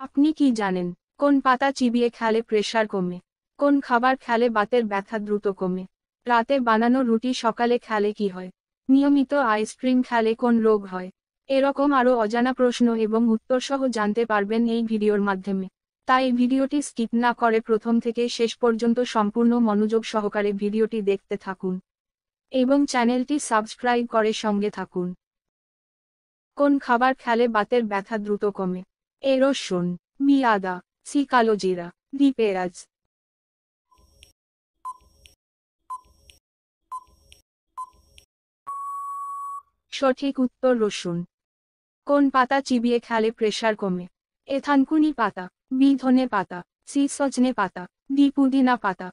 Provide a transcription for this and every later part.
আপনি কি জানেন কোন পাতা চিবিয়ে খেলে প্রেসার কমে? কোন খাবার খেলে বাতের ব্যথা দ্রুত কমে? রাতে বানানো রুটি সকালে খেলে কি হয়? নিয়মিত আইসক্রিম খেলে কোন রোগ হয়? এরকম আরও অজানা প্রশ্ন এবং উত্তরসহ জানতে পারবেন এই ভিডিওর মাধ্যমে। তাই ভিডিওটি স্কিপ না করে প্রথম থেকে শেষ পর্যন্ত সম্পূর্ণ মনোযোগ সহকারে ভিডিওটি দেখতে থাকুন এবং চ্যানেলটি সাবস্ক্রাইব করে সঙ্গে থাকুন। কোন খাবার খেলে বাতের ব্যথা দ্রুত কমে? এ রসুন, বি আদা, সি কালো জিরা, ডি পেঁয়াজ। সঠিক উত্তর রসুন। কোন পাতা চিবিয়ে খেলে প্রেসার কমে? এ থানকুনি পাতা, বি ধনে পাতা, সি সজনে পাতা, ডি পুদিনা পাতা।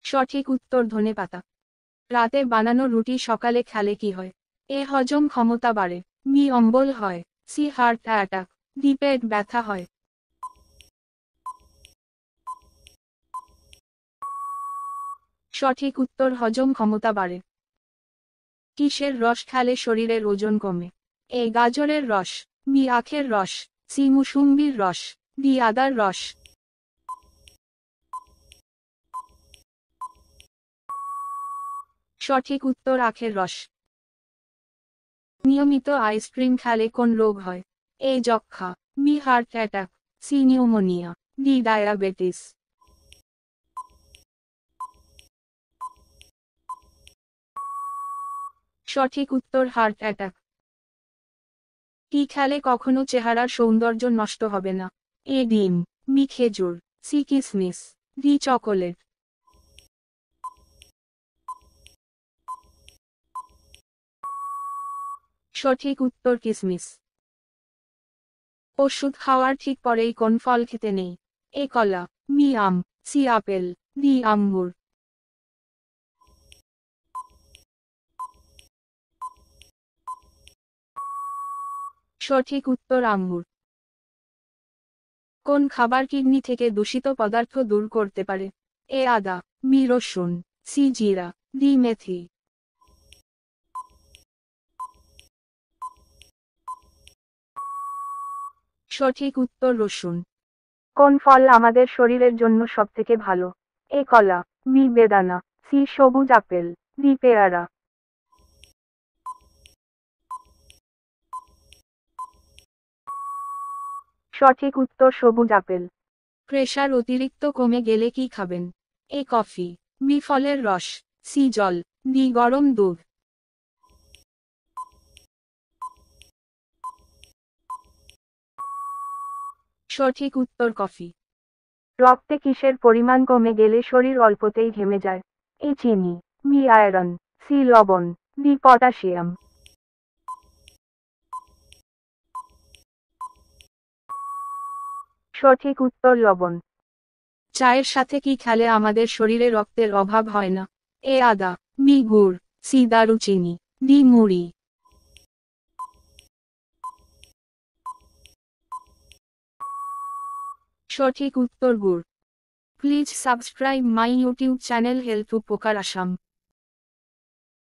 সঠিক উত্তর ধনে পাতা। রাতে বানানো রুটি সকালে খেলে কি হয়? এ হজম ক্ষমতা বাড়ে, বি অম্বল হয়, সি হার্ট অ্যাটাক, ডি পেট ব্যথা হয়। সঠিক উত্তর হজম ক্ষমতা বাড়ে। কিসের রস খেলে শরীরের ওজন কমে? এ গাজরের রস, বি আখের রস, সি মুসুম্বির রস, ডি আদার রস। সঠিক উত্তর আখের রস। নিয়মিত আইসক্রিম খেলে কোন রোগ হয়? এ যক্ষ্মা, B heart attack, C pneumonia, D diabetes. সঠিক উত্তর হার্ট অ্যাটাক। কি খেলে কখনো চেহারার সৌন্দর্য নষ্ট হবে না? এ ডিম, বি খেজুর, সি কিসমিস, ডি চকোলেট। সঠিক উত্তর কিসমিস। ওষুধ খাওয়ার ঠিক পরেই কোন ফল খেতে নেই? এ কলা, বি আম, সি আপেল, ডি আঙ্গুর। সঠিক উত্তর আঙ্গুর। কোন খাবার কিডনি থেকে দূষিত পদার্থ দূর করতে পারে? এ আদা, বি রসুন, সি জিরা, ডি মেথি। সঠিক উত্তর রসুন। কোন ফল আমাদের শরীরের জন্য সবথেকে ভালো? এ কলা, বি বেদানা, সি সবুজ আপেল, ডি পেয়ারা। সঠিক উত্তর সবুজ আপেল। প্রেসার অতিরিক্ত কমে গেলে কি খাবেন? এ কফি, বি ফলের রস, সি জল, ডি গরম দুধ। সঠিক উত্তর কফি। রক্তে কিসের পরিমাণ কমে গেলে শরীর অল্পতেই ঘেমে যায়? এ চিনি, বি আয়রন, সি লবণ, ডি পটাশিয়াম। সঠিক উত্তর লবণ। চায়ের সাথে কি খেলে আমাদের শরীরে রক্তের অভাব হয় না? এ আদা, বি গুড়, সি দারুচিনি, ডি মুড়ি। সঠিক উত্তর গুড়। Please subscribe my YouTube channel health উপকার আসাম।